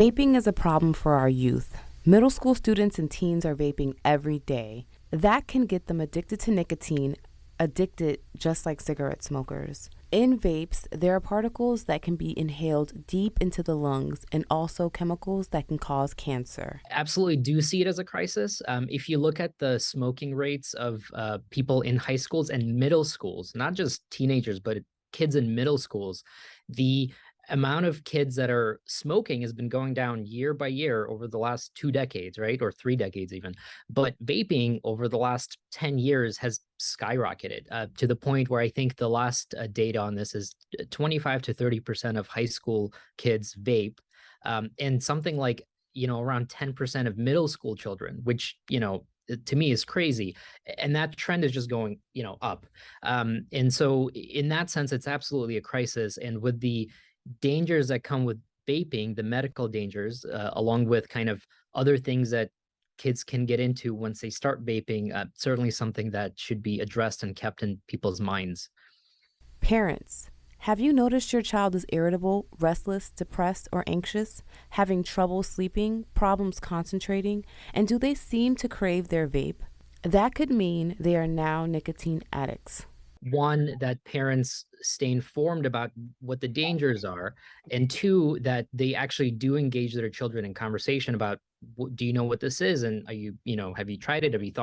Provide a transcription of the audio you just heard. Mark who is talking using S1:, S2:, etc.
S1: Vaping is a problem for our youth. Middle school students and teens are vaping every day. That can get them addicted to nicotine, addicted just like cigarette smokers. In vapes, there are particles that can be inhaled deep into the lungs and also chemicals that can cause cancer.
S2: Absolutely do see it as a crisis. If you look at the smoking rates of people in high schools and middle schools, not just teenagers, but kids in middle schools, the amount of kids that are smoking has been going down year by year over the last 2 decades, right? Or 3 decades even. But vaping over the last 10 years has skyrocketed to the point where I think the last data on this is 25 to 30% of high school kids vape. And something like around 10% of middle school children, which, to me is crazy. And that trend is just going, up. And so in that sense, it's absolutely a crisis. And with the dangers that come with vaping, the medical dangers, along with kind of other things that kids can get into once they start vaping, certainly something that should be addressed and kept in people's minds.
S1: Parents, have you noticed your child is irritable, restless, depressed, or anxious, having trouble sleeping, problems concentrating, and do they seem to crave their vape? That could mean they are now nicotine addicts.
S2: One, that parents stay informed about what the dangers are, and two, that they actually do engage their children in conversation about, do you know what this is, and are you, have you tried it, have you thought